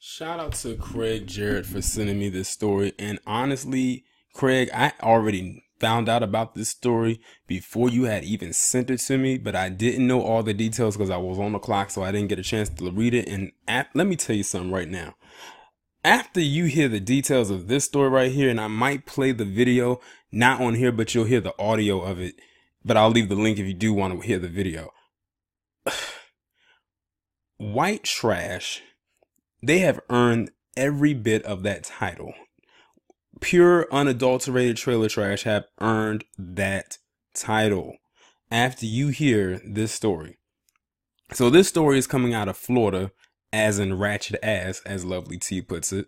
Shout out to Craig Jarrett for sending me this story. And honestly, Craig, I already found out about this story before you had even sent it to me, but I didn't know all the details because I was on the clock, so I didn't get a chance to read it. And let me tell you something right now. After you hear the details of this story right here, and I might play the video, not on here, but you'll hear the audio of it. But I'll leave the link if you do want to hear the video. White trash, they have earned every bit of that title. Pure, unadulterated trailer trash have earned that title after you hear this story. So this story is coming out of Florida, as in ratchet ass, as Lovely T puts it,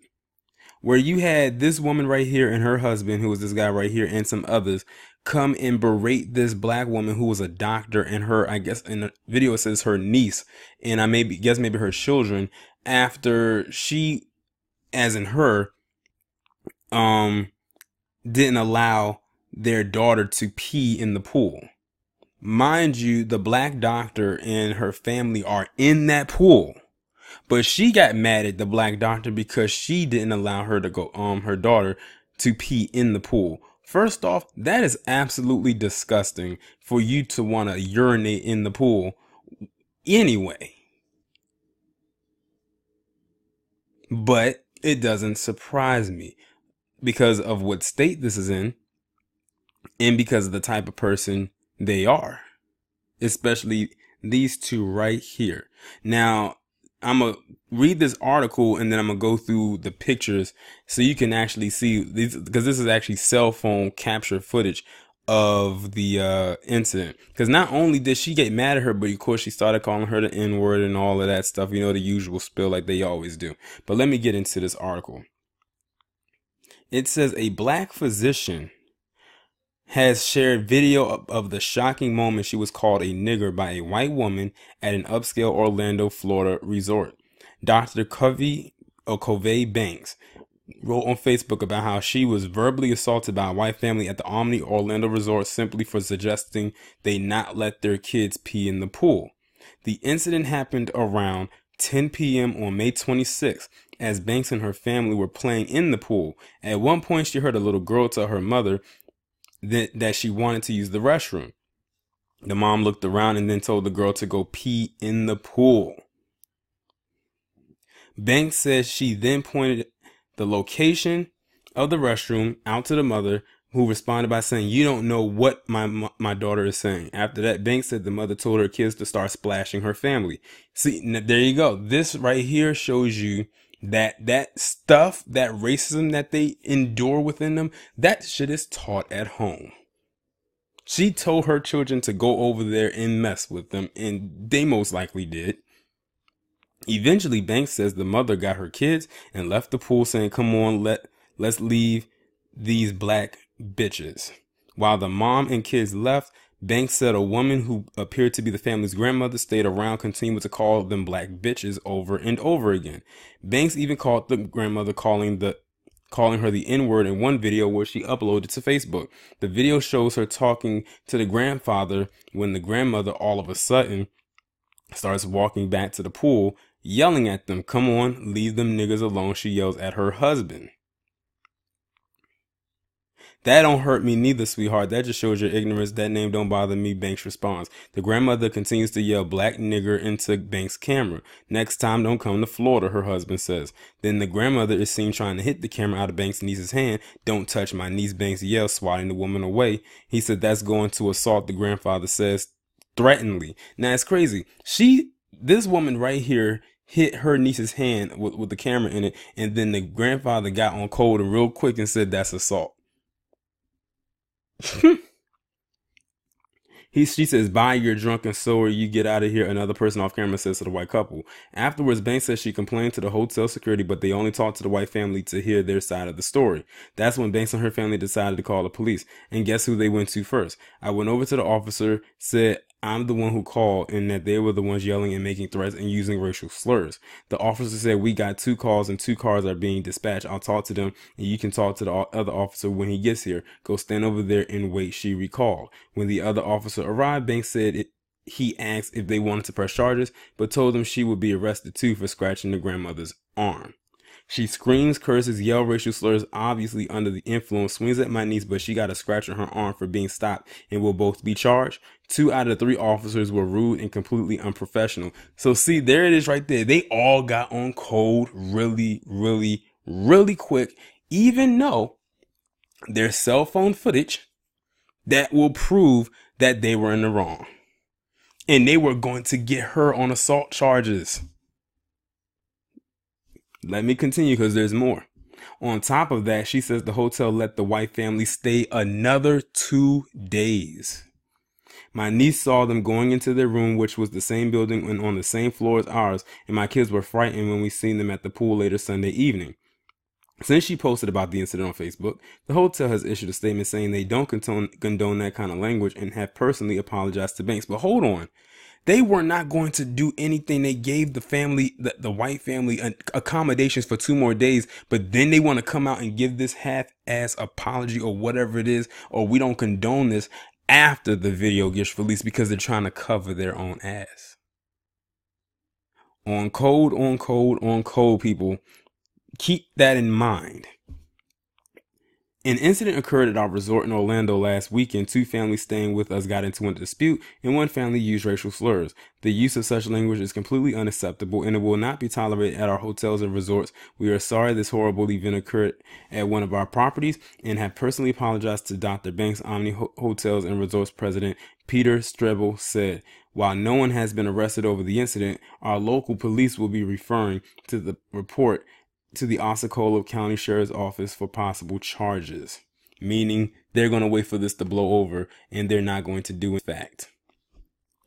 where you had this woman right here and her husband, who was this guy right here, and some others come and berate this black woman who was a doctor, and her, I guess in the video it says her niece, and I guess maybe her children, after she, as in her, didn't allow their daughter to pee in the pool. Mind you, the black doctor and her family are in that pool, but she got mad at the black doctor because she didn't allow her to go, her daughter to pee in the pool. First off, that is absolutely disgusting for you to want to urinate in the pool anyway. But it doesn't surprise me because of what state this is in and because of the type of person they are, especially these two right here. Now, I'm going to read this article and then I'm going to go through the pictures so you can actually see these, because this is actually cell phone capture footage of the incident. Because not only did she get mad at her, but of course she started calling her the N-word and all of that stuff, you know, the usual spill like they always do. But let me get into this article. It says a black physician has shared video of the shocking moment she was called a nigger by a white woman at an upscale Orlando, Florida resort. Dr. Covey Banks wrote on Facebook about how she was verbally assaulted by a white family at the Omni Orlando resort simply for suggesting they not let their kids pee in the pool. The incident happened around 10 p.m. on May 26th as Banks and her family were playing in the pool. At one point, she heard a little girl tell her mother that she wanted to use the restroom. The mom looked around and then told the girl to go pee in the pool. Banks says she then pointed the location of the restroom out to the mother, who responded by saying, "You don't know what my daughter is saying." After that, Banks said the mother told her kids to start splashing her family. See, there you go. This right here shows you that stuff, that racism that they endure within them, that shit is taught at home. She told her children to go over there and mess with them, and they most likely did. Eventually, Banks says the mother got her kids and left the pool saying, "Come on, let's leave these black bitches." While the mom and kids left, Banks said a woman who appeared to be the family's grandmother stayed around, continuing to call them black bitches over and over again. Banks even called the grandmother calling her the N-word in one video where she uploaded to Facebook. The video shows her talking to the grandfather when the grandmother all of a sudden starts walking back to the pool, yelling at them, "Come on, leave them niggas alone," she yells at her husband. "That don't hurt me neither, sweetheart. That just shows your ignorance. That name don't bother me," Banks responds. The grandmother continues to yell black nigger into Banks' camera. "Next time, don't come to Florida," her husband says. Then the grandmother is seen trying to hit the camera out of Banks' niece's hand. "Don't touch my niece," Banks yells, swatting the woman away. He said that's going to assault, the grandfather says, threateningly. Now, it's crazy. This woman right here hit her niece's hand with the camera in it, and then the grandfather got on cold and real quick and said that's assault. She says, "Bye, you're drunk and sober, you get out of here," another person off camera says to the white couple. Afterwards, Banks says she complained to the hotel security, but they only talked to the white family to hear their side of the story. That's when Banks and her family decided to call the police. And guess who they went to first? "I went over to the officer, said I'm the one who called, and that they were the ones yelling and making threats and using racial slurs. The officer said, we got 2 calls and 2 cars are being dispatched. I'll talk to them and you can talk to the other officer when he gets here. Go stand over there and wait," she recalled. When the other officer arrived, Banks said he asked if they wanted to press charges, but told them she would be arrested too for scratching the grandmother's arm. She screams, curses, yells racial slurs, obviously under the influence, swings at my niece, but she got a scratch on her arm for being stopped and will both be charged. 2 out of the 3 officers were rude and completely unprofessional. So see, there it is right there. They all got on code really, really, really quick, even though there's cell phone footage that will prove that they were in the wrong. And they were going to get her on assault charges. Let me continue because there's more. On top of that, she says the hotel let the white family stay another 2 days. My niece saw them going into their room, which was the same building and on the same floor as ours, and my kids were frightened when we seen them at the pool later Sunday evening. Since she posted about the incident on Facebook, the hotel has issued a statement saying they don't condone that kind of language and have personally apologized to Banks. But hold on. They were not going to do anything. They gave the family, the white family, accommodations for 2 more days, but then they want to come out and give this half-ass apology or whatever it is, or we don't condone this after the video gets released because they're trying to cover their own ass. On code, on code, on code, people. Keep that in mind. An incident occurred at our resort in Orlando last weekend. 2 families staying with us got into a dispute, and 1 family used racial slurs. The use of such language is completely unacceptable, and it will not be tolerated at our hotels and resorts. We are sorry this horrible event occurred at one of our properties, and have personally apologized to Dr. Banks. Omni Hotels and Resorts President Peter Strebel said. While no one has been arrested over the incident, our local police will be referring to the report to the Osceola County Sheriff's Office for possible charges, meaning they're going to wait for this to blow over and they're not going to do in fact.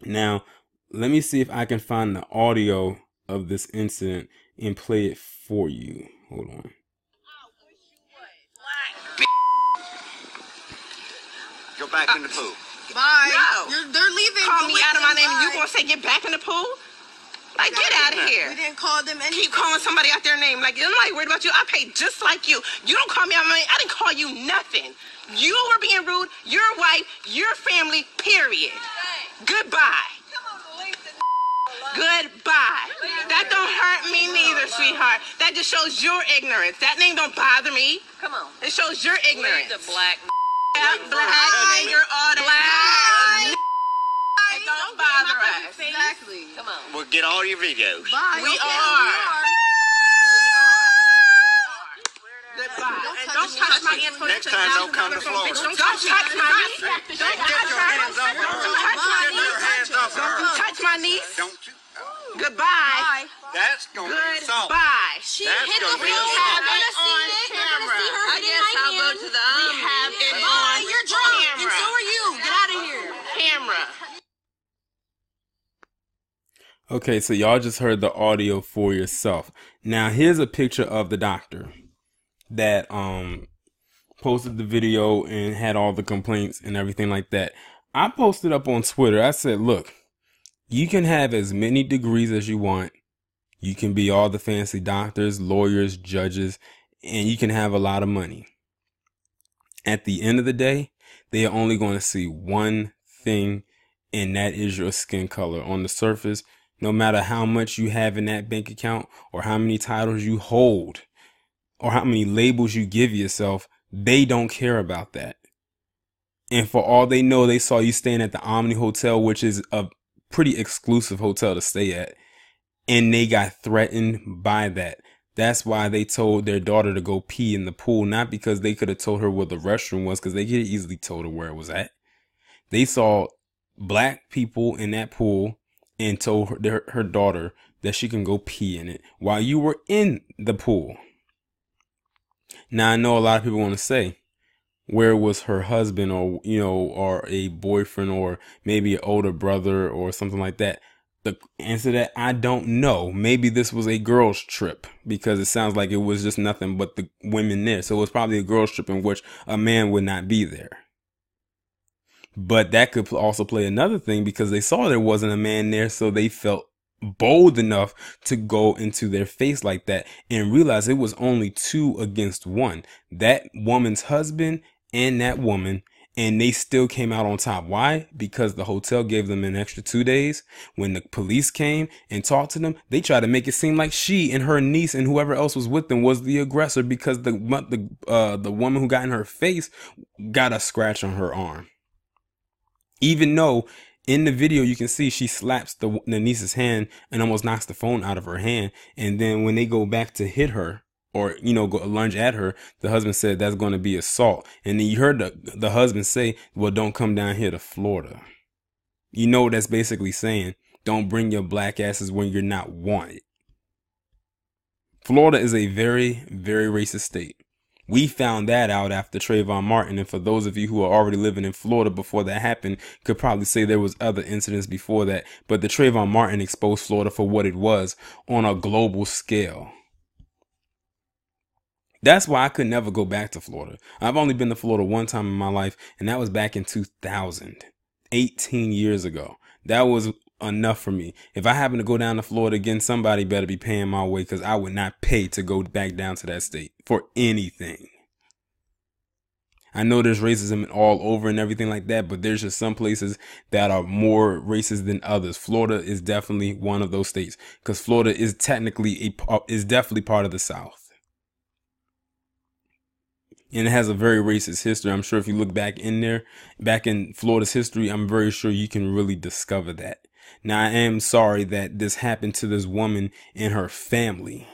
Now, let me see if I can find the audio of this incident and play it for you. Hold on. Go back in the pool. Bye. No. They're leaving. Call me out of my name and you Bye. gonna say get back in the pool? Like, get out of here. We didn't call them anything. Keep calling somebody out their name. Like, I'm not worried about you. I paid just like you. You don't call me out my name. I didn't call you nothing. You were being rude. Your wife, your family, period. Goodbye. Goodbye. That don't hurt me neither, sweetheart. That just shows your ignorance. That name don't bother me. Come on. It shows your ignorance. The black. Black, nigger, all that. Black. It don't bother us. Exactly. Come on. We'll get all your videos. Bye. We Okay, are. Goodbye. And don't touch my info. Next time, don't come to Florida. Don't touch my niece. Get your hands off her. Get your hands off her. Don't touch my niece. Don't you? Goodbye. That's going to be assault. Goodbye. That's hit going the to be real We have assault. it on camera. I guess I'll go to the We have it on You're drunk, and camera. so are you. Get out of here. Camera. Okay, so y'all just heard the audio for yourself. Now here's a picture of the doctor that posted the video and had all the complaints and everything like that. I posted up on Twitter. I said, look, you can have as many degrees as you want. You can be all the fancy doctors, lawyers, judges, and you can have a lot of money. At the end of the day, they are only going to see one thing, and that is your skin color. On the surface, no matter how much you have in that bank account or how many titles you hold or how many labels you give yourself, they don't care about that. And for all they know, they saw you staying at the Omni Hotel, which is a pretty exclusive hotel to stay at, and they got threatened by that. That's why they told their daughter to go pee in the pool, not because they could have told her where the restroom was, because they could have easily told her where it was at. They saw black people in that pool and told her daughter that she can go pee in it while you were in the pool. Now, I know a lot of people want to say, where was her husband or, or a boyfriend or maybe an older brother or something like that? The answer to that, I don't know. Maybe this was a girls' trip because it sounds like it was just nothing but the women there. So it was probably a girls' trip in which a man would not be there. But that could also play another thing because they saw there wasn't a man there. So they felt bold enough to go into their face like that and realize it was only 2 against 1. That woman's husband and that woman. And they still came out on top. Why? Because the hotel gave them an extra 2 days. When the police came and talked to them, they tried to make it seem like she and her niece and whoever else was with them was the aggressor, because the woman who got in her face got a scratch on her arm. Even though in the video you can see she slaps the niece's hand and almost knocks the phone out of her hand. And then when they go back to hit her, or, you know, go lunge at her, the husband said that's going to be assault. And then you heard the husband say, well, don't come down here to Florida. You know what that's basically saying? Don't bring your black asses when you're not wanted. Florida is a very, very racist state. We found that out after Trayvon Martin. And for those of you who are already living in Florida before that happened, could probably say there was other incidents before that. But the Trayvon Martin exposed Florida for what it was on a global scale. That's why I could never go back to Florida. I've only been to Florida one time in my life, and that was back in 2000, 18 years ago. That was enough for me. If I happen to go down to Florida again, somebody better be paying my way, because I would not pay to go back down to that state for anything. I know there's racism all over and everything like that, but there's just some places that are more racist than others. Florida is definitely one of those states, because Florida is technically is definitely part of the South. And it has a very racist history. I'm sure if you look back in Florida's history, I'm very sure you can really discover that. Now, I am sorry that this happened to this woman and her family,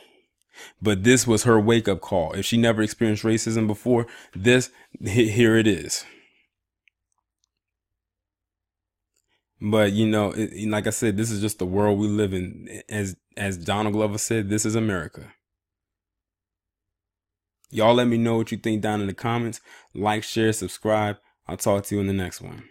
but this was her wake-up call. If she never experienced racism before, here it is. But, you know, like I said, this is just the world we live in. As Donald Glover said, this is America. Y'all let me know what you think down in the comments. Like, share, subscribe. I'll talk to you in the next one.